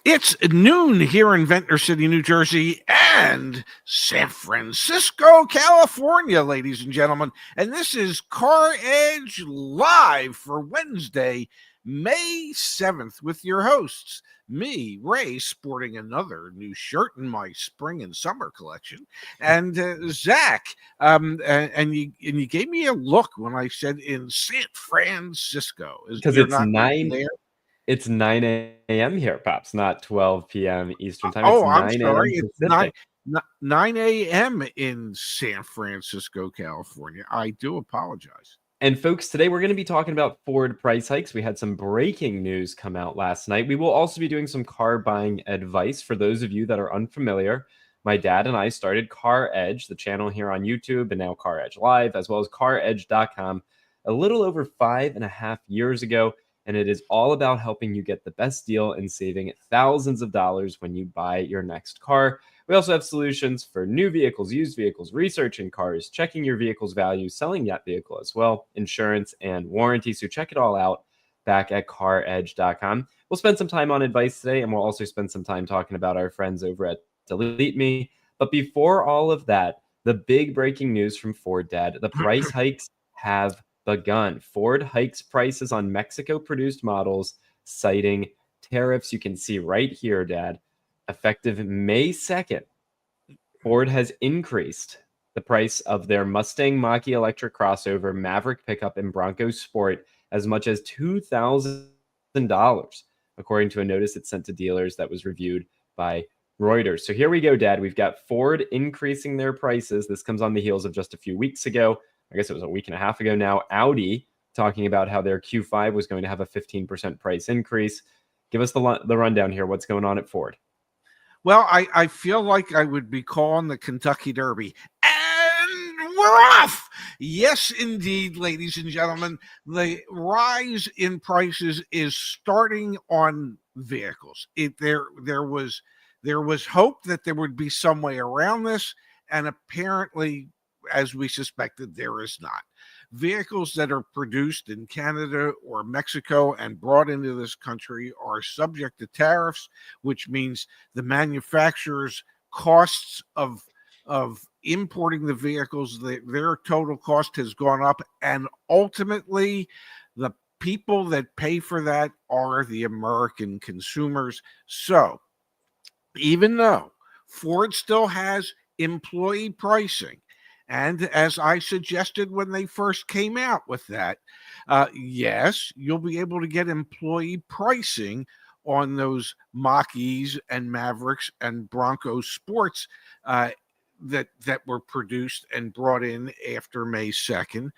It's noon here in Ventnor City, New Jersey, and San Francisco, California, ladies and gentlemen. And this is CarEdge Live for Wednesday, May 7th, with your hosts, me, Ray, sporting another new shirt in my spring and summer collection, and Zach. And you gave me a look when I said in San Francisco. Because You're it's not really 9 there? it's 9 a.m. here, Pops, not 12 p.m. Eastern time. It's Oh, I'm 9 sorry. a.m. It's Pacific. 9 a.m. in San Francisco, California. I do apologize. And folks, today we're going to be talking about Ford price hikes. We had some breaking news come out last night. We will also be doing some car buying advice for those of you that are unfamiliar. My dad and I started CarEdge, the channel here on YouTube, and now CarEdge Live, as well as CarEdge.com, a little over 5.5 years ago. And it is all about helping you get the best deal and saving thousands of dollars when you buy your next car. We also have solutions for new vehicles, used vehicles, researching cars, checking your vehicle's value, selling that vehicle as well, insurance and warranty. So check it all out back at caredge.com. We'll spend some time on advice today, and we'll also spend some time talking about our friends over at Delete Me. But before all of that, the big breaking news from Ford, Dad, the price hikes have begun. Ford hikes prices on Mexico-produced models, citing tariffs. You can see right here, Dad. Effective May 2nd, Ford has increased the price of their Mustang Mach-E electric crossover, Maverick pickup, and Bronco Sport as much as $2,000, according to a notice it sent to dealers that was reviewed by Reuters. So here we go, Dad. We've got Ford increasing their prices. This comes on the heels of just a few weeks ago. I guess it was a week and a half ago now. Audi talking about how their Q5 was going to have a 15% price increase. Give us the rundown here. What's going on at Ford? Well, I feel like I would be calling the Kentucky Derby. And we're off! Yes, indeed, ladies and gentlemen. The rise in prices is starting on vehicles. There was hope that there would be some way around this, and apparently, as we suspected, there is not. Vehicles that are produced in Canada or Mexico and brought into this country are subject to tariffs, which means the manufacturer's costs of importing the vehicles, their total cost has gone up, and ultimately the people that pay for that are the American consumers. So even though Ford still has employee pricing, and as I suggested when they first came out with that, yes, you'll be able to get employee pricing on those Mach-E's and Mavericks and Bronco Sports that were produced and brought in after May 2nd.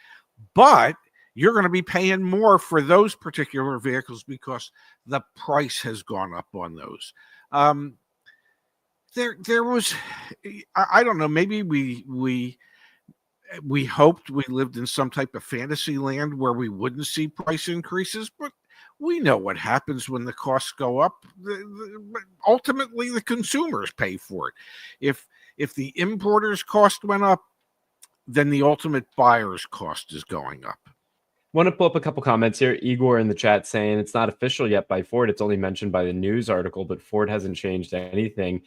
But you're going to be paying more for those particular vehicles because the price has gone up on those. There was, I don't know, maybe we hoped we lived in some type of fantasy land where we wouldn't see price increases, but we know what happens when the costs go up. Ultimately, the consumers pay for it. If the importer's cost went up, then the ultimate buyer's cost is going up. Want to pull up a couple comments here. Igor in the chat saying it's not official yet by Ford. It's only mentioned by the news article, but Ford hasn't changed anything.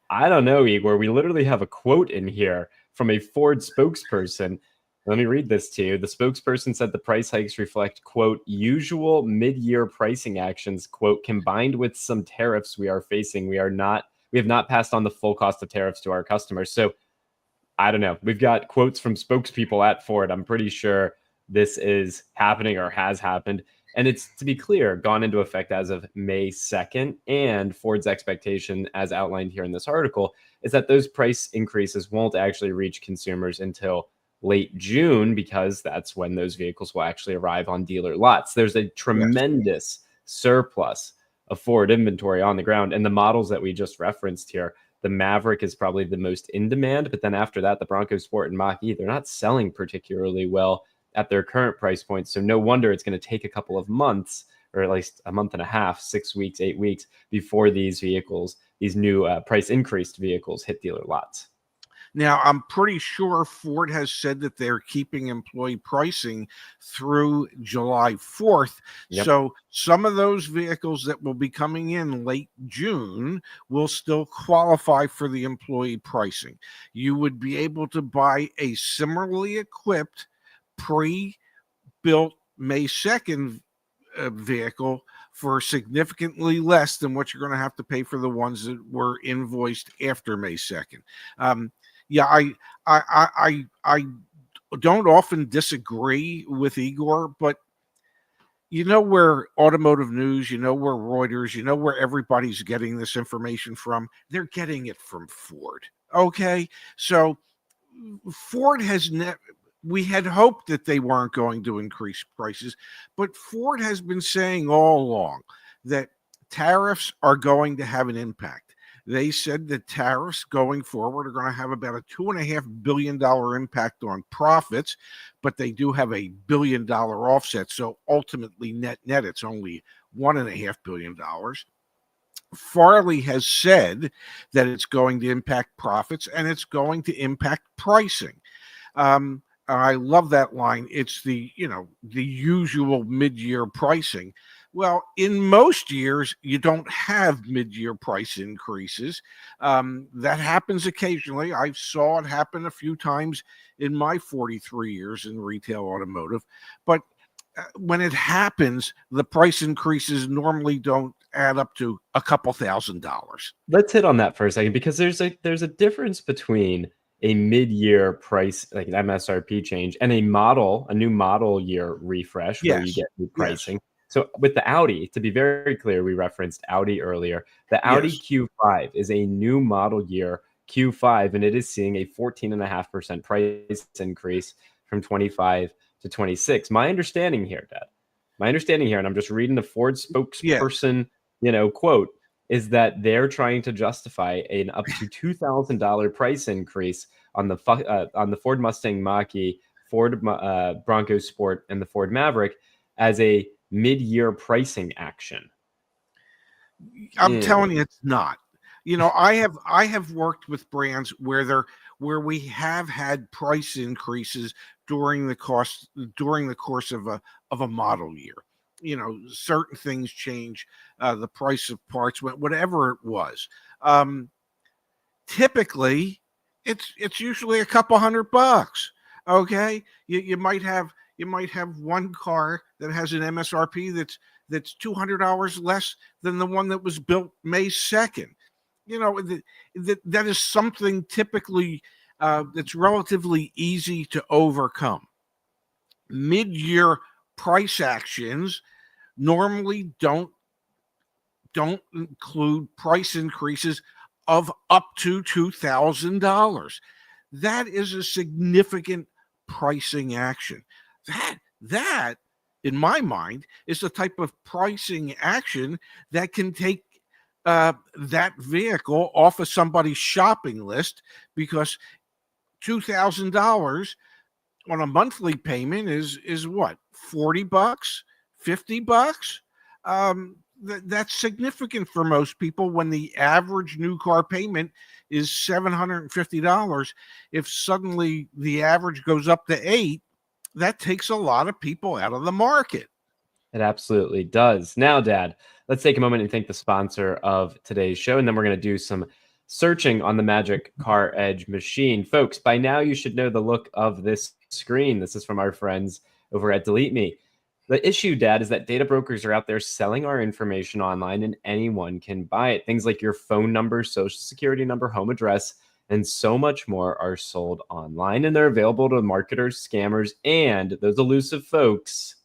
I don't know, Igor. We literally have a quote in here from a Ford spokesperson. Let me read this to you. The spokesperson said the price hikes reflect, quote, usual mid-year pricing actions, quote, combined with some tariffs we are facing. We have not passed on the full cost of tariffs to our customers. So I don't know. We've got quotes from spokespeople at Ford. I'm pretty sure this is happening or has happened. And it's, to be clear, gone into effect as of May 2nd. And Ford's expectation, as outlined here in this article, is that those price increases won't actually reach consumers until late June, because that's when those vehicles will actually arrive on dealer lots. There's a tremendous surplus of Ford inventory on the ground. And the models that we just referenced here, the Maverick is probably the most in demand. But then after that, the Bronco Sport and Mach-E, they're not selling particularly well at their current price point. So no wonder it's going to take a couple of months, or at least a month and a half, 6 weeks, 8 weeks, before these vehicles, these new price increased vehicles, hit dealer lots. Now, I'm pretty sure Ford has said that they're keeping employee pricing through July 4th. Yep. So some of those vehicles that will be coming in late June will still qualify for the employee pricing. You would be able to buy a similarly equipped pre built May 2nd vehicle for significantly less than what you're going to have to pay for the ones that were invoiced after May 2nd. Um, yeah, I don't often disagree with Igor, but you know where automotive news, you know where Reuters, you know where everybody's getting this information from. They're getting it from Ford. Okay, so Ford has never. We had hoped that they weren't going to increase prices, but Ford has been saying all along that tariffs are going to have an impact. They said that tariffs going forward are going to have about a $2.5 billion impact on profits, but they do have $1 billion offset. So ultimately, net it's only $1.5 billion. Farley has said that it's going to impact profits and it's going to impact pricing. I love that line. It's the usual mid-year pricing. Well, in most years, you don't have mid-year price increases. That happens occasionally. I saw it happen a few times in my 43 years in retail automotive, but when it happens, the price increases normally don't add up to a couple $1,000s. Let's hit on that for a second because there's a difference between a mid-year price, like an MSRP change, and a new model year refresh where you Yes, get new yes, pricing. So with the Audi, to be very clear, we referenced Audi earlier. The Audi yes. Q5 is a new model year Q5, and it is seeing a 14.5% price increase from 25 to 26. My understanding here, and I'm just reading the Ford Yes. spokesperson, quote, is that they're trying to justify an up to $2,000 price increase on the Ford Mustang Mach-E, Ford Bronco Sport, and the Ford Maverick as a mid-year pricing action. I'm telling you, it's not. I have worked with brands where we have had price increases during the course of a model year. Certain things change, the price of parts, whatever it was. Um, Typically, it's usually a couple $100. Okay, you might have one car that has an MSRP that's $200 less than the one that was built May 2nd. That is something typically that's relatively easy to overcome. Mid-year price actions normally don't include price increases of up to $2,000. That is a significant pricing action. That in my mind is the type of pricing action that can take that vehicle off of somebody's shopping list, because $2,000 on a monthly payment is what, $40, $50. That's significant for most people when the average new car payment is $750. If suddenly the average goes up to 8, that takes a lot of people out of the market. It absolutely does. Now, Dad, let's take a moment and thank the sponsor of today's show, and then we're going to do some searching on the magic CarEdge machine. Folks, by now you should know the look of this screen. This is from our friends over at Delete Me. The issue, Dad, is that data brokers are out there selling our information online and anyone can buy it. Things like your phone number, social security number, home address, and so much more are sold online, and they're available to marketers, scammers, and those elusive folks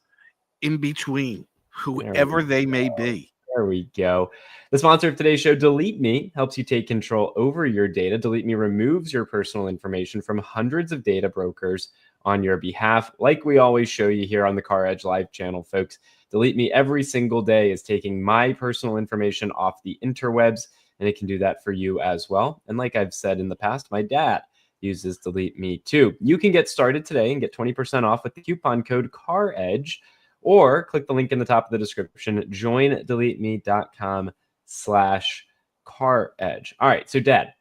In between, there we whoever they may be. There we go. The sponsor of today's show, Delete Me, helps you take control over your data. Delete Me removes your personal information from hundreds of data brokers on your behalf. Like we always show you here on the CarEdge Live channel, folks, Delete Me every single day is taking my personal information off the interwebs, and it can do that for you as well. And like I've said in the past, my dad uses Delete Me too. You can get started today and get 20% off with the coupon code CarEdge, or click the link in the top of the description, joindeleteme.com/CarEdge. All right, so Dad,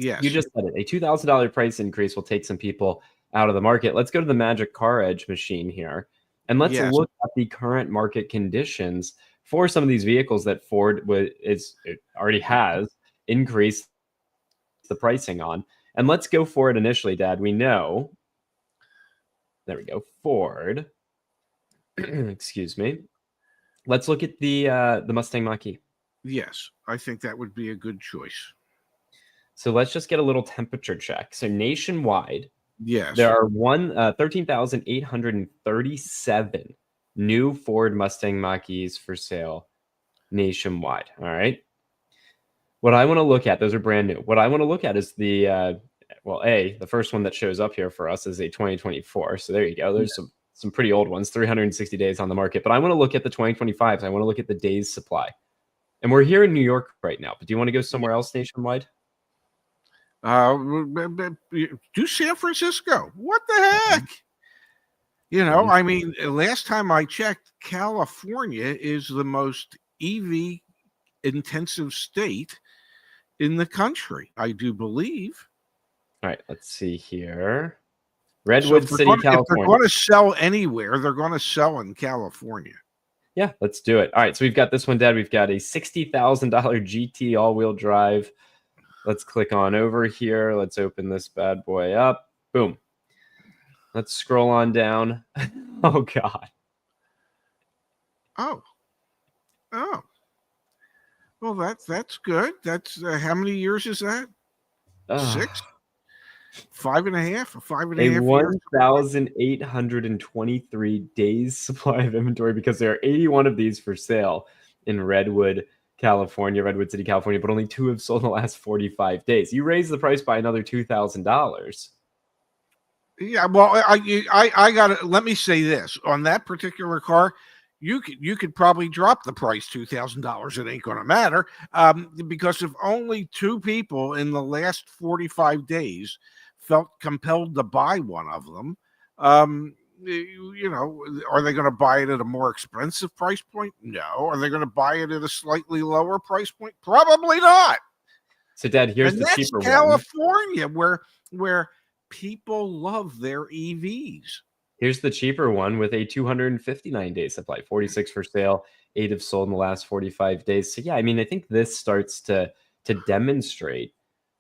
Yes. You just said it. A $2,000 price increase will take some people out of the market. Let's go to the magic CarEdge machine here, and let's Yes. look at the current market conditions for some of these vehicles that Ford already has increased the pricing on. And let's go for it initially, Dad. We know, there we go, Ford. Excuse me. Let's look at the Mustang Mach-E. Yes. I think that would be a good choice. So let's just get a little temperature check. So nationwide, Yes. there are 13,837 new Ford Mustang Mach-E's for sale nationwide. All right. What I want to look at, those are brand new. What I want to look at is the first one that shows up here for us is a 2024. So there you go. There's some pretty old ones, 360 days on the market. But I want to look at the 2025s. I want to look at the days supply. And we're here in New York right now. But do you want to go somewhere else nationwide? Do San Francisco. What the heck? I mean, last time I checked, California is the most EV intensive state in the country, I do believe. All right, let's see here. Redwood City, California. If they're going to sell anywhere, they're going to sell in California. Yeah, let's do it. All right, so we've got this one, Dad. We've got a $60,000 GT all-wheel drive. Let's click on over here. Let's open this bad boy up. Boom. Let's scroll on down. Oh, God. Oh. Well, that's good. That's how many years is that? 6? 5.5? 5.5 1,823 days supply of inventory because there are 81 of these for sale in Redwood City, California, but only 2 have sold in the last 45 days. You raised the price by another $2,000. Yeah, well, I got to let me say this on that particular car. You could probably drop the price $2,000. It ain't going to matter because if only 2 people in the last 45 days felt compelled to buy one of them, are they going to buy it at a more expensive price point? No. Are they going to buy it at a slightly lower price point? Probably not. So, Dad, here's the cheaper one. California, where people love their EVs. Here's the cheaper one with a 259-day supply, 46 for sale, 8 have sold in the last 45 days. So, yeah, I mean, I think this starts to demonstrate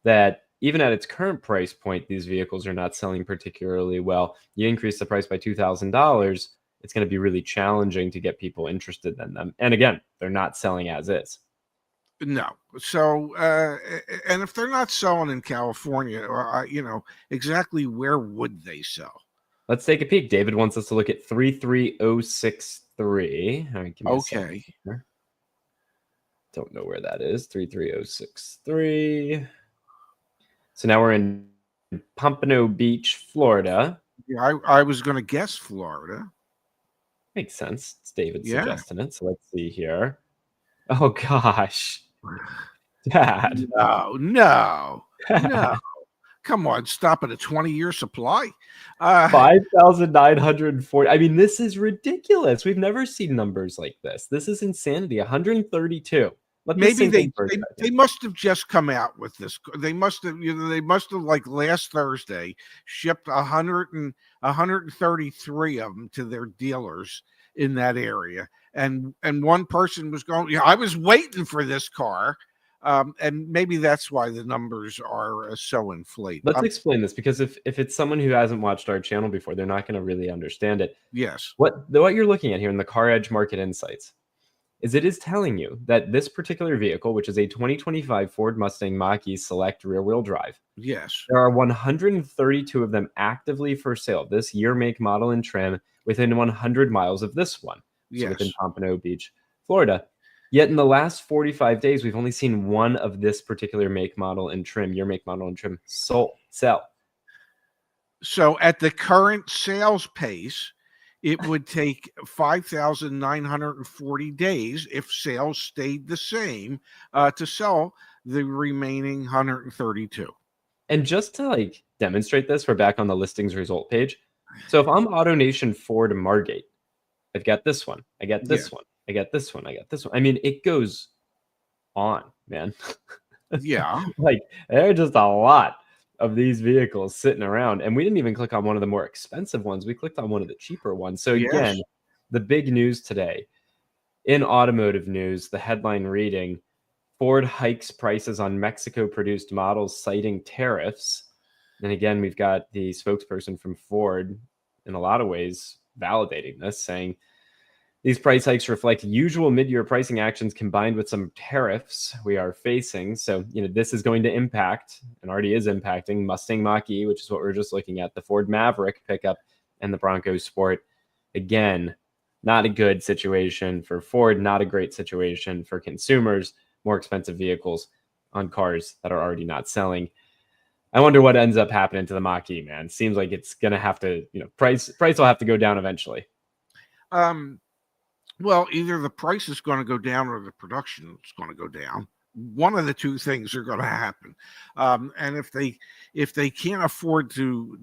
that even at its current price point, these vehicles are not selling particularly well. You increase the price by $2,000, it's going to be really challenging to get people interested in them. And again, they're not selling as is. No. So, and if they're not selling in California, exactly where would they sell? Let's take a peek. David wants us to look at 33063. All right, give me a second here. Don't know where that is. 33063. So now we're in Pompano Beach, Florida. Yeah, I was going to guess Florida. Makes sense. It's David suggesting it. So let's see here. Oh, gosh. Dad. No. Come on, stop at a 20-year supply. 5,940. I mean, this is ridiculous. We've never seen numbers like this. This is insanity. 132. Maybe they must have just come out with this. They must have like last Thursday shipped 133 of them to their dealers in that area, and one person was going, I was waiting for this car. And maybe that's why the numbers are so inflated. Let's explain this, because if it's someone who hasn't watched our channel before, they're not going to really understand it. Yes. What you're looking at here in the CarEdge Market Insights is it is telling you that this particular vehicle, which is a 2025 Ford Mustang Mach-E Select rear-wheel drive, yes, there are 132 of them actively for sale, this year, make, model, and trim, within 100 miles of this one. Yes. So within Pompano Beach, Florida. Yet in the last 45 days, we've only seen one of this particular make, model, and trim, year, make, model, and trim, sell. So at the current sales pace, it would take 5,940 days if sales stayed the same to sell the remaining 132. And just to demonstrate this, we're back on the listings result page. So if I'm AutoNation Ford Margate, I've got this one, I got this one, I got this one, I got this one. I mean, it goes on, man. Yeah. Like, there are just a lot of these vehicles sitting around, and we didn't even click on one of the more expensive ones. We clicked on one of the cheaper ones. So again, Yes. the big news today in automotive news, the headline reading, Ford hikes prices on Mexico-produced models citing tariffs. And again, we've got the spokesperson from Ford in a lot of ways validating this, saying these price hikes reflect usual mid-year pricing actions combined with some tariffs we are facing. So, this is going to impact, and already is impacting, Mustang Mach-E, which is what we are just looking at, the Ford Maverick pickup, and the Bronco Sport. Again, not a good situation for Ford, not a great situation for consumers, more expensive vehicles on cars that are already not selling. I wonder what ends up happening to the Mach-E, man. Seems like it's going to have to, price will have to go down eventually. Well, either the price is going to go down or the production is going to go down. One of the two things are going to happen, and if they can't afford to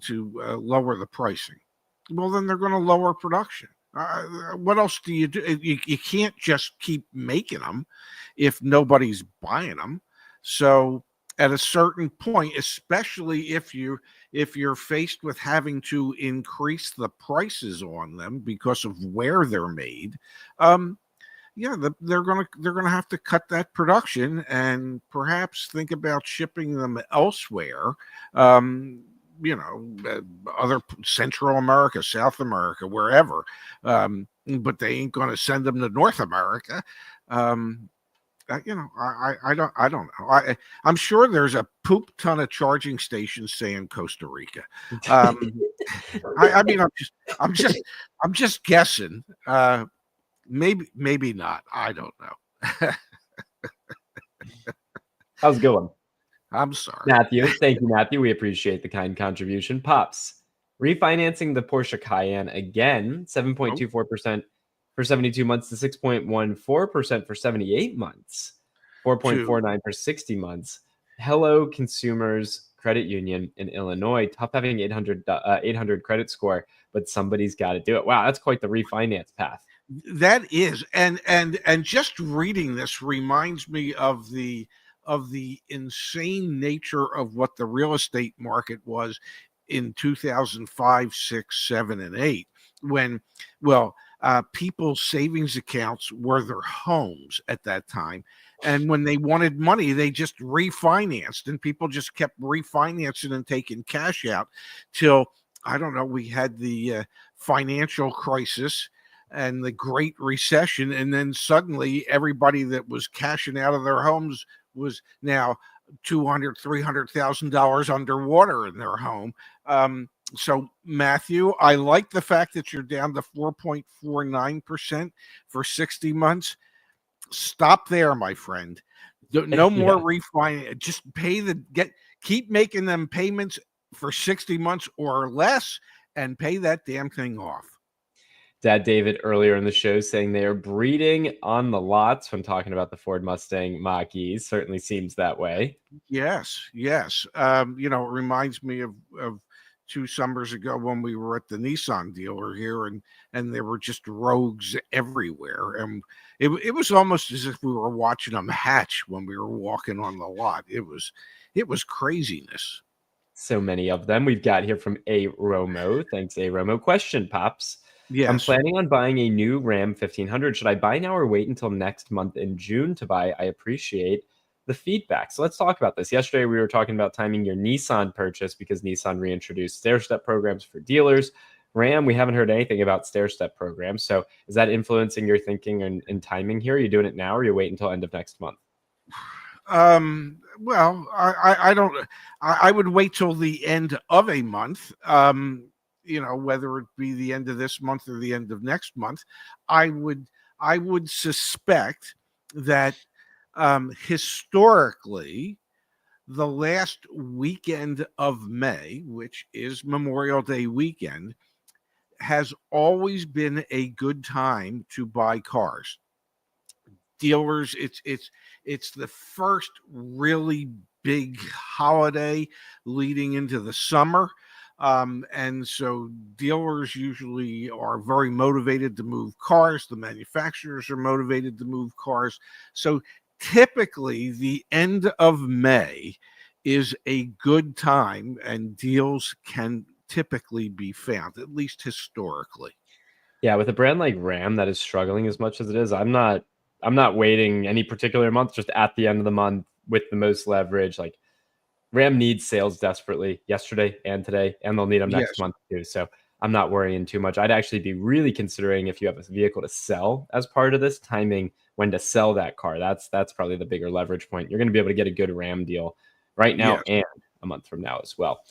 lower the pricing, well, then they're going to lower production. What else do you do? You can't just keep making them if nobody's buying them. So at a certain point, especially if you're faced with having to increase the prices on them because of where they're made, yeah, they're gonna have to cut that production and perhaps think about shipping them elsewhere. Um, other Central America, South America, wherever. But they ain't going to send them to North America. I don't know. I'm sure there's a poop ton of charging stations saying Costa Rica. Um, I mean, I'm just guessing. Maybe not. I don't know. How's it going? I'm sorry. Matthew, thank you, Matthew. We appreciate the kind contribution. Pops, refinancing the Porsche Cayenne again, 7.24% for 72 months to 6.14% for 78 months, To 4.49 for 60 months. Hello, Consumers Credit Union in Illinois. Tough having 800 credit score, but somebody's got to do it. Wow, that's quite the refinance path. That is, and just reading this reminds me of the insane nature of what the real estate market was in 2005, 6, 7, and 8, when, well, people's savings accounts were their homes at that time. And when they wanted money, they just refinanced, and people just kept refinancing and taking cash out till, I don't know, we had the financial crisis and the Great Recession, and then suddenly everybody that was cashing out of their homes was now $200,000-$300,000 underwater in their home. So Matthew, I like the fact that you're down to 4.49% for 60 months. Stop there, my friend. No more refinance. Just keep making them payments for 60 months or less and pay that damn thing off. Dad David earlier in the show saying they are breeding on the lots when talking about the Ford Mustang Mach-E. Certainly seems that way. Yes. It reminds me of 2 summers ago when we were at the Nissan dealer here, and there were just rogues everywhere, and it was almost as if we were watching them hatch when we were walking on the lot. It was craziness. So many of them. We've got here from A Romo. Thanks, A Romo. Question, Pops. I'm Yes. planning on buying a new Ram 1500. Should I buy now or wait until next month in June to buy? I appreciate the feedback. So let's talk about this. Yesterday, we were talking about timing your Nissan purchase because Nissan reintroduced stair-step programs for dealers. Ram, we haven't heard anything about stair-step programs. So is that influencing your thinking and timing here? Are you doing it now or you wait until end of next month? Well, I don't. I would wait till the end of a month. Whether it be the end of this month or the end of next month, I would suspect that historically, the last weekend of May, which is Memorial Day weekend, has always been a good time to buy cars. Dealers, it's the first really big holiday leading into the summer. And so dealers usually are very motivated to move cars. The manufacturers are motivated to move cars. So typically the end of May is a good time, and deals can typically be found, at least historically. Yeah, with a brand like Ram that is struggling as much as it is, I'm not waiting any particular month, just at the end of the month with the most leverage. Like Ram needs sales desperately yesterday and today, and they'll need them next Yes, month too. So I'm not worrying too much. I'd actually be really considering, if you have a vehicle to sell as part of this, timing when to sell that car. That's probably the bigger leverage point. You're going to be able to get a good Ram deal right now yes, and a month from now as well.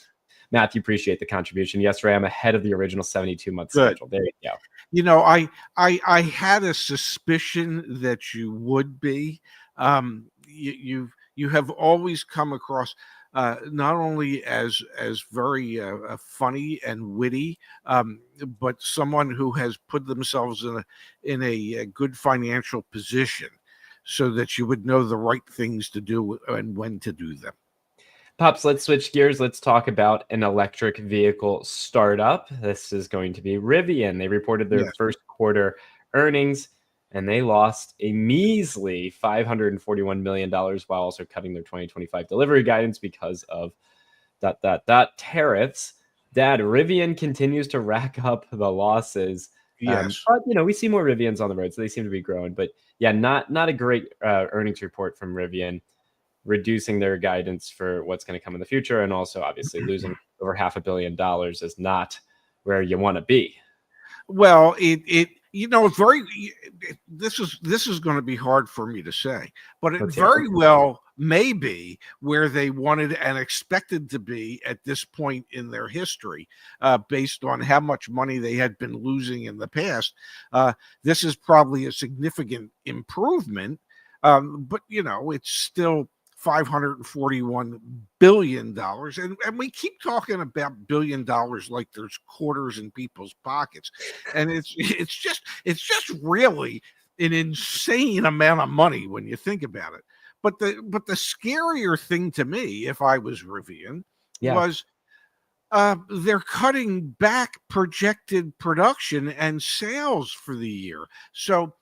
Matthew, appreciate the contribution. Yes, Ram ahead of the original 72-month good. schedule. There you go. I had a suspicion that you would be. You have always come across not only as very funny and witty, but someone who has put themselves in a good financial position, so that you would know the right things to do and when to do them. Pops, let's switch gears. Let's talk about an electric vehicle startup. This is going to be Rivian. They reported their Yes, first quarter earnings, and they lost a measly $541 million while also cutting their 2025 delivery guidance because of tariffs. Dad, Rivian continues to rack up the losses. yes. But we see more Rivians on the road, so they seem to be growing. But yeah, not a great earnings report from Rivian, reducing their guidance for what's going to come in the future, and also obviously losing over $500 million is not where you want to be. Well, very. This is going to be hard for me to say, but it Let's hear it. very well may be where they wanted and expected to be at this point in their history, based on how much money they had been losing in the past. This is probably a significant improvement, but it's still $541 billion, and we keep talking about $1 billion like there's quarters in people's pockets, and it's just really an insane amount of money when you think about it. But the scarier thing to me, if I was Rivian, Yeah. was they're cutting back projected production and sales for the year. So,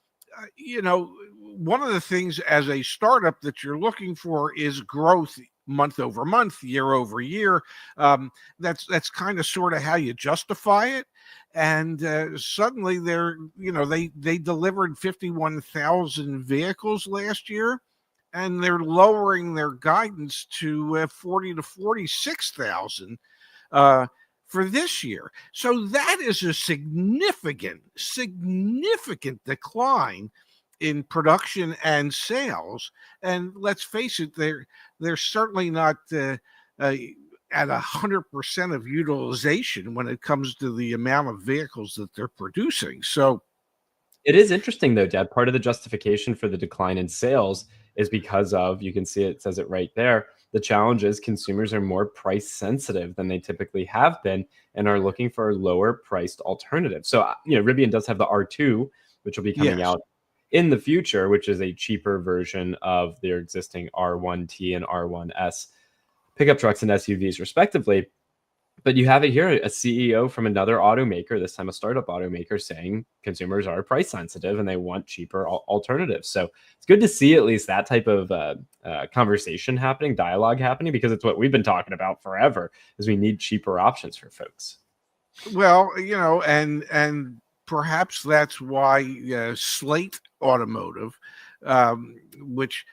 one of the things as a startup that you're looking for is growth month over month, year over year. That's kind of sort of how you justify it. And suddenly they delivered 51,000 vehicles last year, and they're lowering their guidance to 40 to 46,000 uh, for this year. So that is a significant decline in production and sales. And let's face it, they're certainly not at 100% of utilization when it comes to the amount of vehicles that they're producing. So It is interesting though, Dad. Part of the justification for the decline in sales is because of, you can see it says it right there. The challenge is consumers are more price sensitive than they typically have been and are looking for lower priced alternatives. So, Rivian does have the R2, which will be coming yes, out in the future, which is a cheaper version of their existing R1T and R1S pickup trucks and SUVs, respectively. But you have it here, a CEO from another automaker, this time a startup automaker, saying consumers are price sensitive and they want cheaper alternatives. So it's good to see at least that type of conversation happening, dialogue happening, because it's what we've been talking about forever, is we need cheaper options for folks. well, and perhaps that's why Slate Automotive, which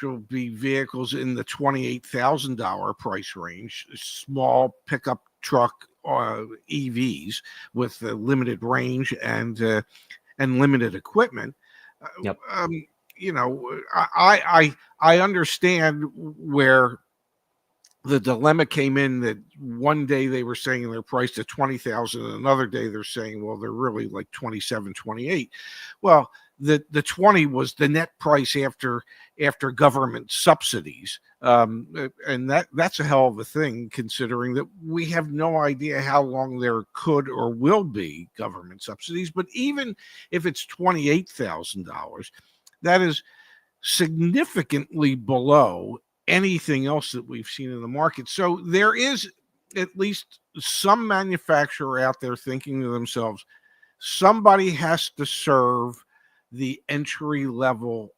will be vehicles in the $28,000 price range, small pickup truck EVs with limited range and limited equipment. Yep. I understand where the dilemma came in, that one day they were saying they're priced at 20,000, and another day they're saying, well, they're really like 27, 28. Well, the 20 was the net price after government subsidies, and that's a hell of a thing, considering that we have no idea how long there could or will be government subsidies. But even if it's $28,000, that is significantly below anything else that we've seen in the market. So there is at least some manufacturer out there thinking to themselves, somebody has to serve the entry level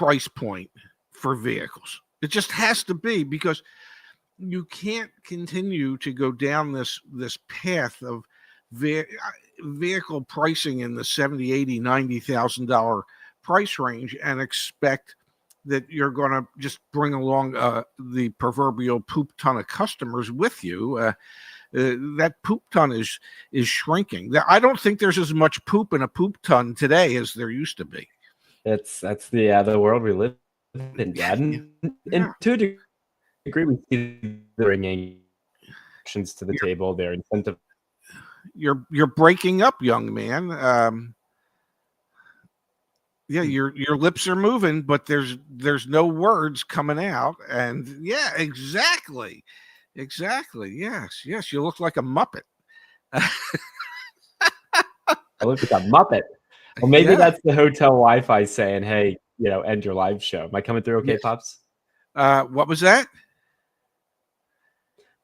price point for vehicles. It just has to be, because you can't continue to go down this path of vehicle pricing in the $70,000, $80,000, $90,000 price range and expect that you're going to just bring along the proverbial poop ton of customers with you. That poop ton is shrinking. I don't think there's as much poop in a poop ton today as there used to be. That's the world we live in, Dad. And to a degree, we see bringing options to the table. They're incentive. You're breaking up, young man. Yeah, your lips are moving, but there's no words coming out. And yeah, exactly. Yes, you look like a Muppet. I look like a Muppet. Well, maybe that's the hotel Wi-Fi saying, "Hey, end your live show." Am I coming through okay, Pops? What was that?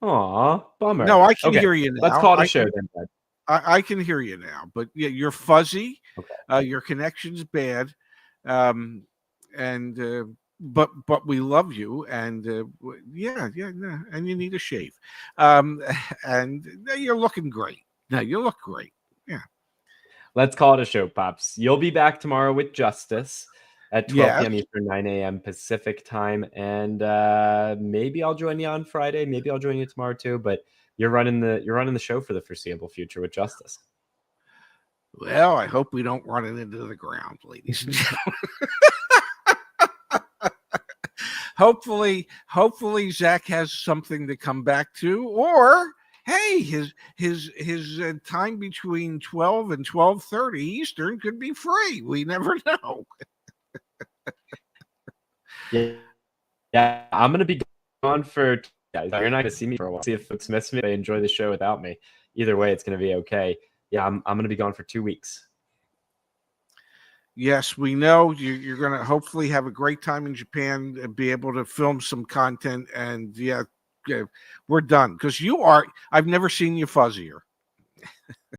Aw, bummer. No, I can hear you now. Let's call it a show then, Dad. I can hear you now, but yeah, you're fuzzy. Okay. Your connection's bad, and but we love you, and yeah, no, and you need a shave, and you're looking great. No, you look great. Yeah. Let's call it a show, Pops. You'll be back tomorrow with Justice at 12 p.m. Eastern, 9 a.m. Pacific time, and maybe I'll join you on Friday. Maybe I'll join you tomorrow too. But you're running the show for the foreseeable future with Justice. Well, I hope we don't run it into the ground, ladies and gentlemen. Hopefully Zach has something to come back to, or hey, his time between 12 and 12:30 Eastern could be free. We never know. Yeah, I'm gonna be gone for. You're not gonna see me for a while. See if folks miss me. They enjoy the show without me. Either way, it's gonna be okay. Yeah, I'm gonna be gone for 2 weeks. Yes, we know you're going to hopefully have a great time in Japan and be able to film some content. And yeah, we're done, because I've never seen you fuzzier.